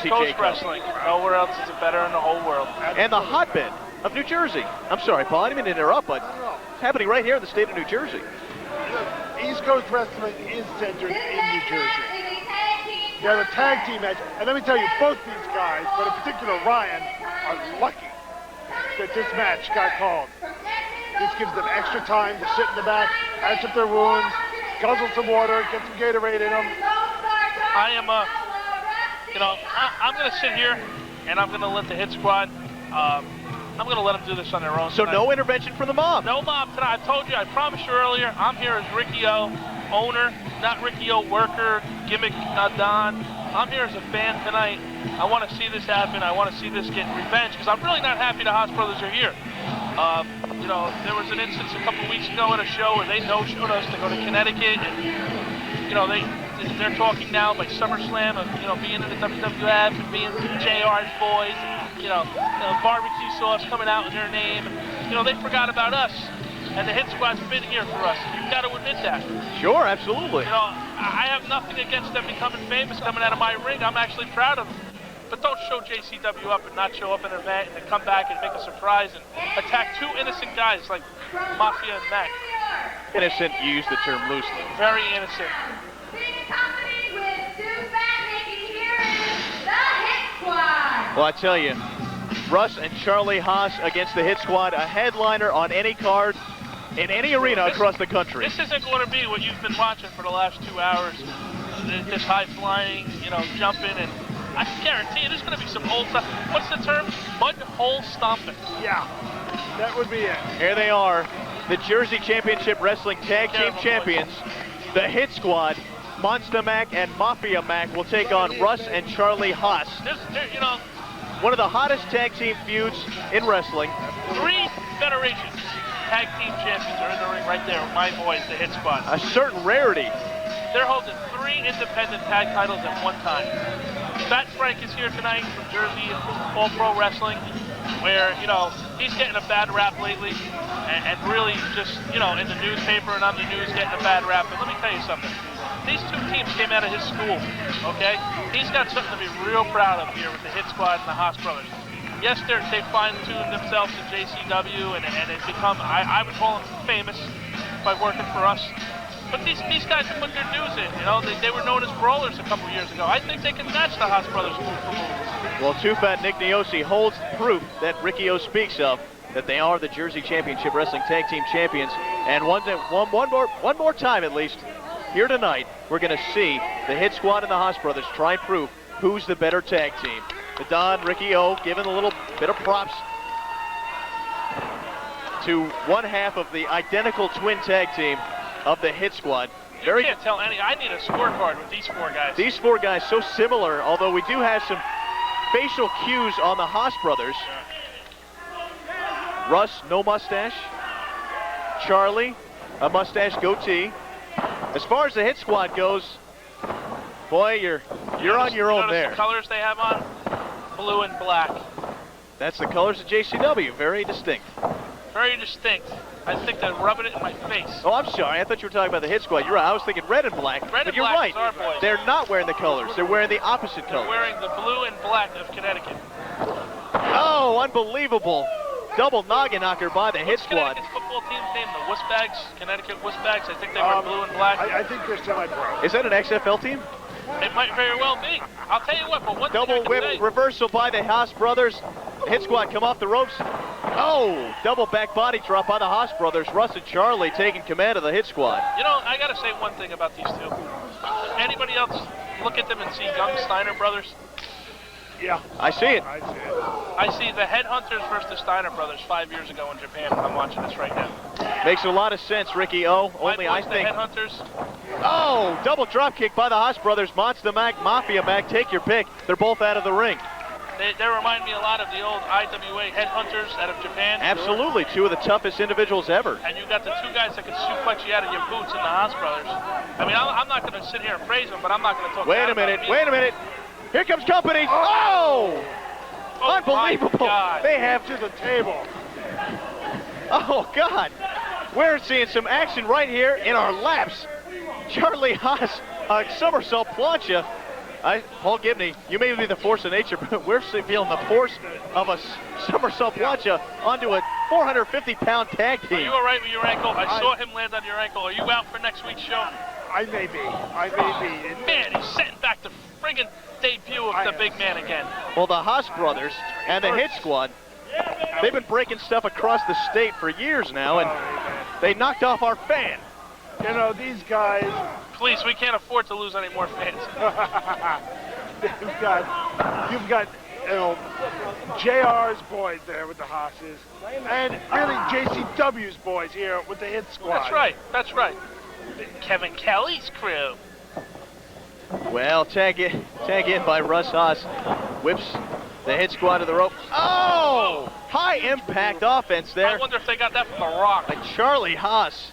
East Coast wrestling. Nowhere else is it better in the whole world. And the hotbed of New Jersey. I'm sorry, Paul, I didn't mean to interrupt, but it's happening right here in the state of New Jersey. East Coast wrestling is centered in New Jersey. You have a tag team match, and let me tell you, both these guys, but in particular Ryan, are lucky that this match got called. This gives them extra time to sit in the back, patch up their wounds, guzzle some water, get some Gatorade in them. I am, I'm going to sit here, and I'm going to let the Hit Squad, I'm going to let them do this on their own. So tonight. no intervention from the mob? No mob tonight. I told you, I promised you earlier, I'm here as Ricky O, owner, not Ricky O, worker, gimmick, Don. I'm here as a fan tonight. I want to see this happen. I want to see this get revenge, because I'm really not happy the Haas Brothers are here. There was an instance a couple weeks ago at a show where they no-showed us to go to Connecticut, and, they're talking now by SummerSlam of, being in the WWF and being JR's boys, barbecue sauce coming out in their name. And, they forgot about us. And the Hit Squad's been here for us. You've got to admit that. Sure, absolutely. I have nothing against them becoming famous coming out of my ring. I'm actually proud of them. But don't show JCW up and not show up at an event and then come back and make a surprise and attack two innocent guys like Mafia and Mack. Innocent, you use the term loosely. Very innocent. Well, I tell you, Russ and Charlie Haas against the Hit Squad, a headliner on any card in any arena across the country. This isn't going to be what you've been watching for the last 2 hours. This high flying, jumping, and I guarantee you there's going to be some old stuff. What's the term? Mud hole stomping. Yeah, that would be it. Here they are, the Jersey Championship Wrestling Tag Team Champions, the Hit Squad. Monsta Mack and Mafia Mack will take on Russ and Charlie Haas. One of the hottest tag team feuds in wrestling. 3 federations tag team champions are in the ring right there with my boys, the Hit Squad. A certain rarity. They're holding 3 independent tag titles at one time. Fat Frank is here tonight from Jersey, All Pro Wrestling, where, he's getting a bad rap lately, and really just, in the newspaper and on the news getting a bad rap. But let me tell you something. These 2 teams came out of his school, okay? He's got something to be real proud of here with the Hit Squad and the Haas Brothers. Yes, they fine-tuned themselves to JCW, and they've become, I would call them famous by working for us. But these guys have put their dues in, They were known as brawlers a couple years ago. I think they can match the Haas Brothers move for move. Well, Too Fat Nick Niosi holds proof that Ricky O speaks of, that they are the Jersey Championship Wrestling Tag Team Champions. And one more time at least, here tonight, we're going to see the Hit Squad and the Haas Brothers try and prove who's the better tag team. The Don, Ricky O, giving a little bit of props to one half of the identical twin tag team of the Hit Squad. You can't tell any. I need a scorecard with these 4 guys. These 4 guys so similar, although we do have some facial cues on the Haas Brothers. Russ, no mustache. Charlie, a mustache goatee. As far as the Hit Squad goes, boy, you're on your own there. The colors they have on? Blue and black. That's the colors of JCW. Very distinct. Very distinct. I think they're rubbing it in my face. Oh, I'm sorry. I thought you were talking about the Hit Squad. You're right. I was thinking red and black. But you're right. Our boys. They're not wearing the colors. They're wearing the opposite colors. They're wearing the blue and black of Connecticut. Oh, unbelievable. Double noggin knocker by the Hit Squad. Connecticut's football team's name, the Wussbags, Connecticut Wussbags. I think they wear blue and black. I think they're semi-pro. Is that an XFL team? It might very well be. I'll tell you what, but one double thing whip reversal by the Haas Brothers. Hit Squad come off the ropes. Oh, double back body drop by the Haas Brothers. Russ and Charlie taking command of the Hit Squad. I got to say one thing about these 2. Anybody else look at them and see young Steiner brothers? Yeah. I see it. I see the Headhunters versus the Steiner brothers 5 years ago in Japan. I'm watching this right now. Makes a lot of sense, Ricky O. Only I think. The Headhunters. Oh, double drop kick by the Haas Brothers. Monsta Mack, Mafia Mack, take your pick. They're both out of the ring. They remind me a lot of the old IWA Headhunters out of Japan. Absolutely, 2 of the toughest individuals ever. And you got the 2 guys that can suplex you out of your boots in the Haas Brothers. I mean, I'm not going to sit here and praise them, but I'm not going to talk Wait a minute. Here comes company. Oh! Unbelievable. They have to the table. Oh, God. We're seeing some action right here in our laps. Charlie Haas, somersault plancha. Paul Gibney, you may be the force of nature, but we're feeling the force of a somersault plancha onto a 450-pound tag Are team. you all right with your ankle? I saw him land on your ankle. Are you out for next week's show? I may be. I may be. Man, he's setting back the friggin' debut of the big man again. Well, the Haas Brothers and the Hit Squad, they've been breaking stuff across the state for years now, and they knocked off our fan. You know, these guys, Please, we can't afford to lose any more fans. you've got, you know, JR's boys there with the Haas's, and really JCW's boys here with the Hit Squad. That's right, that's right. Kevin Kelly's crew. Well, tag in by Russ Haas. Whips the Hit Squad to the rope. Oh! High impact offense there. I wonder if they got that from The Rock. By Charlie Haas.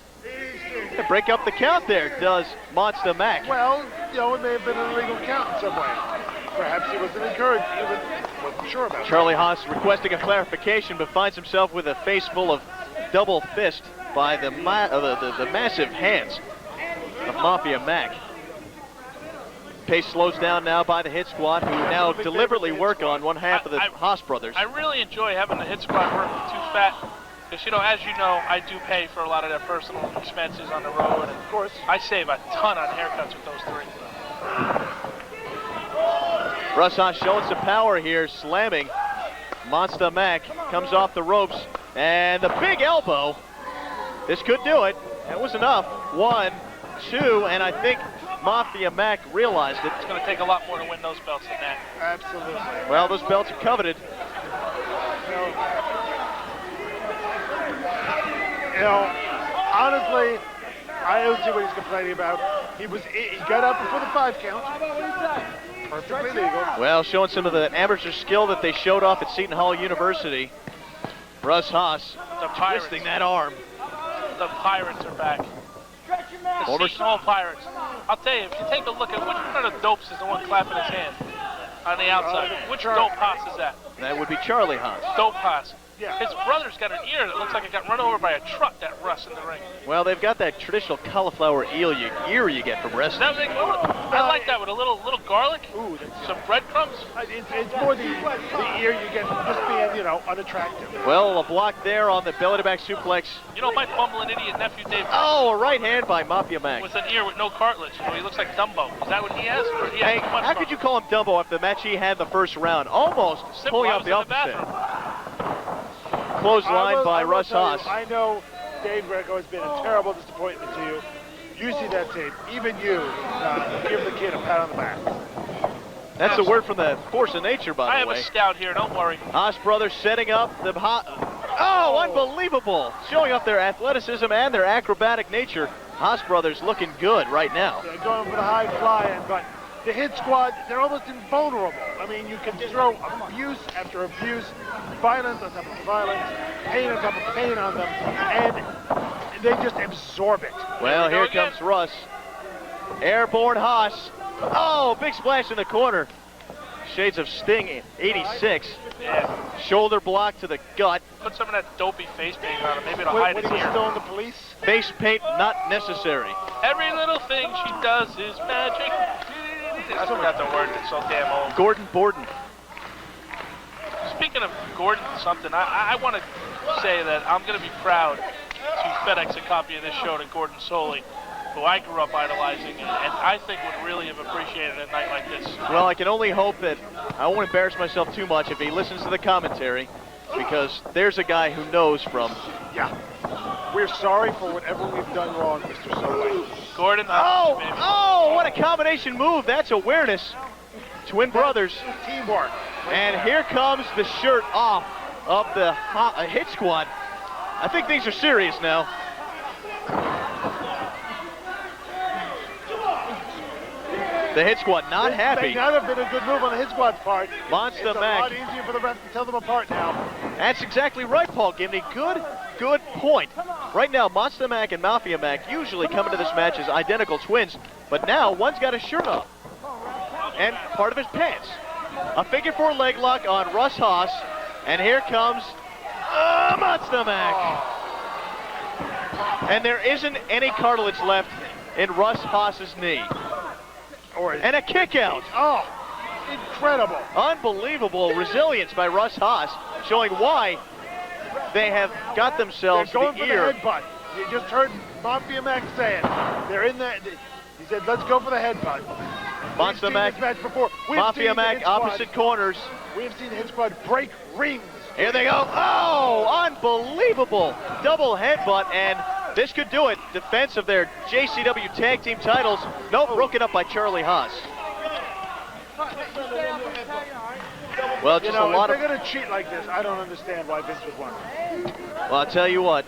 To break up the count there, does Monsta Mack. Well, you know, it may have been an illegal count in some way. Perhaps he wasn't encouraged. He wasn't sure about it. Charlie Haas requesting a clarification, but finds himself with a face full of double fist by the massive hands of Mafia and Mack. Pace slows down now by the Hit Squad, who now deliberately work on one half of the Haas Brothers. I really enjoy having the Hit Squad work with Too Fat. Because, you know, as you know, I do pay for a lot of their personal expenses on the road. And, Of course. I save a ton on haircuts with those three. Russ Haas showing some power here, slamming Monsta Mack. Comes off the ropes, and the big elbow. This could do it. That was enough. 1, 2, and I think Mafia Mack realized it. It's going to take a lot more to win those belts than that. Absolutely. Well, those belts are coveted. You know, honestly, I don't see what he's complaining about. He got up before the 5 count. Perfectly legal. Well, showing some of the amateur skill that they showed off at Seton Hall University. Russ Haas twisting that arm. The Pirates are back. The Seton Hall Pirates. I'll tell you, if you take a look at which one of the dopes is the one clapping his hand on the outside, which dope Haas is that? That would be Charlie Haas. Dope Haas. Yeah. His brother's got an ear that looks like it got run over by a truck, that Russ in the ring. Well, they've got that traditional cauliflower ear you get from wrestling. That thing, I like that with a little garlic, Ooh, some breadcrumbs. it's more the ear you get from just being, you know, unattractive. Well, a block there on the belly-to-back suplex. You know, my bumbling idiot nephew Dave Oh, a right hand by Mafia Mack. with an ear with no cartilage. So he looks like Dumbo. Is that what he has? Or he has Hey, too much how could you call him Dumbo after the match he had the first round? Almost Simple, pulling I out was the in the opposite. bathroom. Clothesline by I will Russ tell you, Haas. I know Dave Greco has been a terrible disappointment to you. You see that tape. Even you give the kid a pat on the back. That's a word from the force of nature, by I the have way. a scout here, don't worry. Haas Brothers setting up the Oh, unbelievable! Showing off their athleticism and their acrobatic nature. Haas Brothers looking good right now. They're going for the high fly-in, but the Hit Squad, they're almost invulnerable. I mean, you can throw abuse after abuse, violence on top of violence, pain on top of pain on them, and they just absorb it. Well, Here we here go again. comes Russ. Airborne Haas. Oh, big splash in the corner. Shades of Sting, 86. Yeah. Shoulder block to the gut. Put some of that dopey face paint on him. Maybe it'll When hide he his was ear. still in the police, Face paint not necessary. Every little thing she does is magic. I forgot the word. It's so damn old. Gordon Borden. Speaking of Gordon something, I want to say that I'm going to be proud to FedEx a copy of this show to Gordon Soley, who I grew up idolizing, and I think would really have appreciated a night like this. Well, I can only hope that I won't embarrass myself too much if he listens to the commentary, because there's a guy who knows from. yeah. We're sorry for whatever we've done wrong, Mr. Soley. Gordon, baby. Oh, what a combination move. That's awareness. Twin brothers. Teamwork. And here comes the shirt off of the Hit Squad. I think things are serious now. The Hit Squad not happy. May not have been a good move on the Hit Squad's part. Monsta It's a Mack. lot easier for the ref to tell them apart now. That's exactly right, Paul Gibney. Good point. Right now, Monsta Mack and Mafia Mack usually come into this match as identical twins, but now one's got his shirt off and part of his pants. A figure 4 leg lock on Russ Haas, and here comes Monsta Mack. And there isn't any cartilage left in Russ Haas's knee. And a kick out. Oh, incredible. Unbelievable resilience by Russ Haas, showing why they have got themselves They're going the for ear. the headbutt. You just heard Mafia and Mack saying they're in that. He said, "Let's go for the headbutt." Monsta Mack, This match before. Mafia Mack, opposite corners. We have seen the Hit Squad break rings. Here they go. Oh, unbelievable double headbutt, and this could do it. Defense of their JCW Tag Team titles. Nope, broken up by Charlie Haas. Well, just a lot if of. they're going to cheat like this, I don't understand why Vince would want it. Well, I'll tell you what.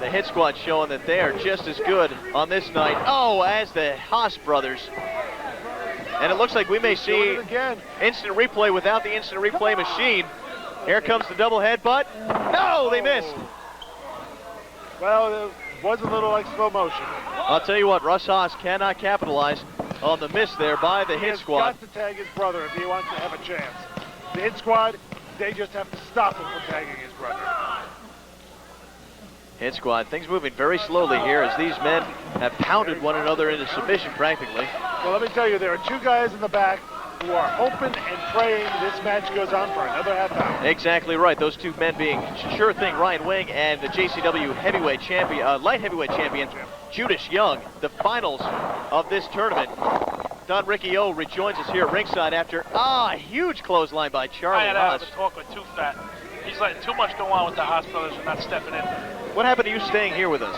The Hit Squad showing that they are just as good on this night. Oh, as the Haas Brothers. And it looks like we may see instant replay without the instant replay machine. Here comes the double headbutt. No, they missed. Well, it was a little like slow motion. I'll tell you what, Russ Haas cannot capitalize on the miss there by the Hit Squad. He has got to tag his brother if he wants to have a chance. The Hit Squad, they just have to stop him from tagging his brother. Hit Squad, things moving very slowly here as these men have pounded one another into submission practically. Well, let me tell you, there are two guys in the back who are hoping and praying this match goes on for another half hour. Exactly right. Those two men being Sure Thing Ryan Wing and the JCW heavyweight champion, light heavyweight champion Judas Young. The finals of this tournament. Don Ricky O rejoins us here at ringside after a huge clothesline by Charlie I had Haas. a talk with Too Fat. He's letting too much go on with the Haas Brothers and not stepping in. What happened to you staying here with us?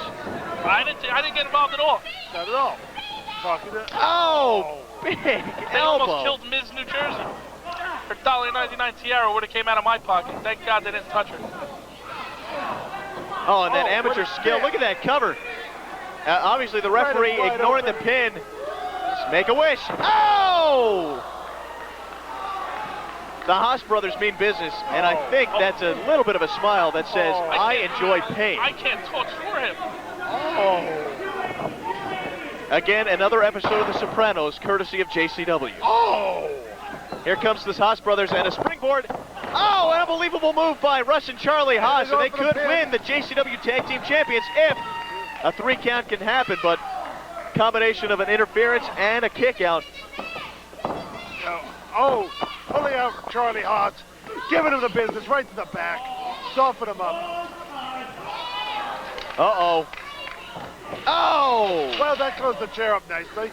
I didn't get involved at all. Not at all. Talking to... Oh, big They elbow. almost killed Ms. New Jersey. Her $1.99 tiara would have came out of my pocket. Thank God they didn't touch her. Oh, and that Oh, amateur what a skill. stick. Look at that cover. Obviously, the referee wide ignoring open. the pin. Let's make a wish. Oh! The Haas Brothers mean business, and I think that's a little bit of a smile that says, Oh. I enjoy pain. I can't talk for him. Oh. Again, another episode of The Sopranos, courtesy of JCW. Oh. Here comes the Haas Brothers and a springboard. Oh, an unbelievable move by Russ and Charlie Haas, and they could win the JCW Tag Team Champions if a 3 count can happen, but combination of an interference and a kick out. Oh, pulling out Charlie Haas, giving him the business right to the back, soften him up. Uh-oh. Oh! Well, that closed the chair up nicely.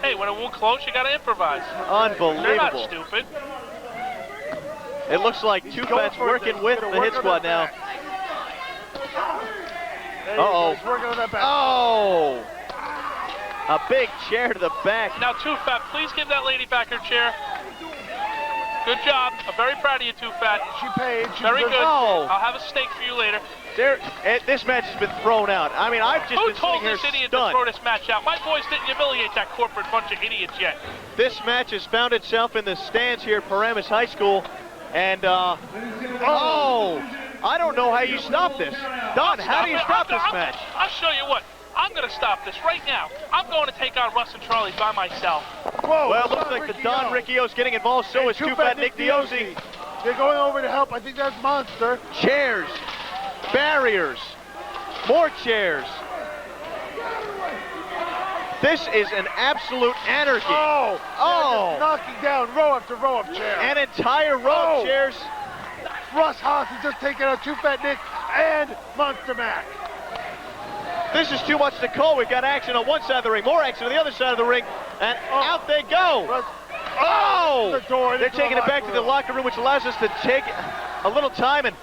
Hey, when it won't close, you gotta improvise. They're not Unbelievable. stupid. It looks like Two Fat's working with the Hit Squad now. Uh-oh. He's working on that back. Oh! A big chair to the back. Now, Too Fat, please give that lady back her chair. Good job. I'm very proud of you, Too Fat. She paid. She Very deserves- good. Oh. I'll have a steak for you later. This match has been thrown out. I mean, I've just Who been told sitting here this idiot to stunned. throw this match out? My boys didn't humiliate that corporate bunch of idiots yet. This match has found itself in the stands here at Paramus High School, and oh, I don't know how you stop this. Don, how do you stop this match? I'll show you what. I'm going to stop this right now. I'm going to take on Russ and Charlie by myself. Whoa, Well, it looks like the Don Ricchio's getting involved, so is Too Fat Nick Diozzi. They're going over to help. I think that's Monster. Chairs, barriers, more chairs. This is an absolute anarchy. Oh, Oh. just knocking down row after row of chairs. An entire row of chairs. Russ Haas has just taken out Too Fat Nick and Monsta Mack. This is too much to call. We've got action on one side of the ring, more action on the other side of the ring, and out they go. Russ, Oh! the door They're into taking the it back to locker the room. locker room, which allows us to take a little time and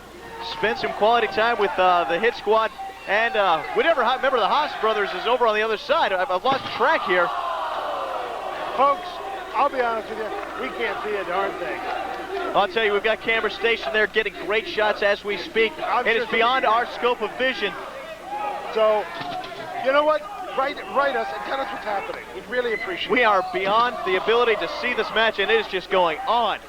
spend some quality time with the Hit Squad. And whatever member of the Haas Brothers is over on the other side. I've lost track here. Folks, I'll be honest with you, we can't see a darn thing. I'll tell you, we've got camera stationed there getting great shots as we speak. It is beyond our scope of vision. So, you know what? Write us and tell us what's happening. We'd really appreciate We it. are beyond the ability to see this match, and it is just going on.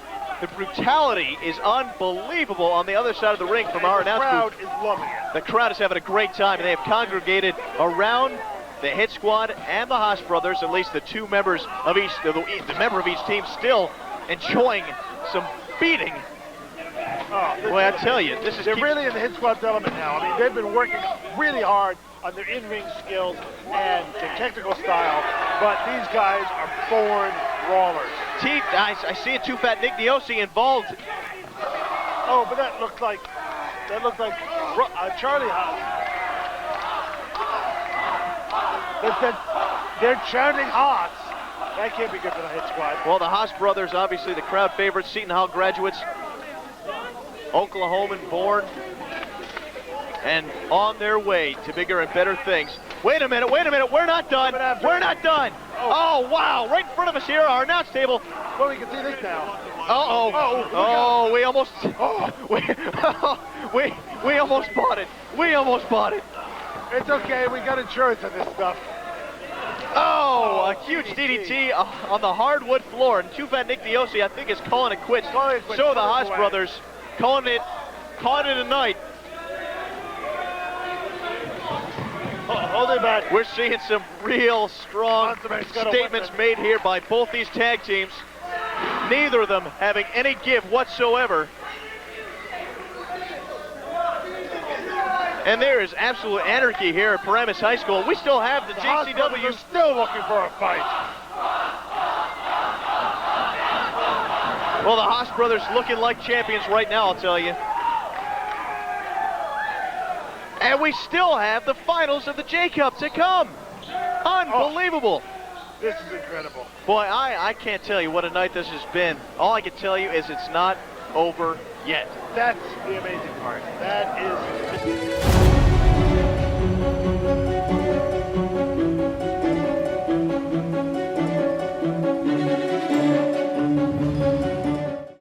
The brutality is unbelievable on the other side of the ring from our The announce crowd booth. is loving it. The crowd is having a great time, and they have congregated around the Hit Squad and the Haas Brothers, at least the two members of each, the member of each team still enjoying some beating. Oh, Boy, I tell you, this is they're really in the Hit Squad's element now. I mean, they've been working really hard on their in-ring skills and their technical style. but these guys are born brawlers. I see it. Too Fat Nick Neosi involved. Oh, but that looked like Charlie Haas. They're chanting Haas. That can't be good for the hit squad. Well, the Haas brothers, obviously the crowd favorites, Seton Hall graduates, Oklahoman born, and on their way to bigger and better things. Wait a minute, we're not done. We're not done. Oh, wow, right in front of us here, our announce table. Well, we can see this now. We almost, we almost bought it. We almost bought it. It's okay, we got insurance on this stuff. Oh, a huge DDT on the hardwood floor, and Too Fat Nick Neosi, I think, is calling it quits. So the Haas brothers calling it a night. Hold it back. We're seeing some real strong statements made here by both these tag teams. Neither of them having any give whatsoever. And there is absolute anarchy here at Paramus High School. We still have the JCW. We're still looking for a fight. Well, the Haas brothers looking like champions right now, I'll tell you. And we still have the finals of the J-Cup to come. Unbelievable. This is incredible. Boy, I can't tell you what a night this has been. All I can tell you is it's not over yet. That's the amazing part. That is...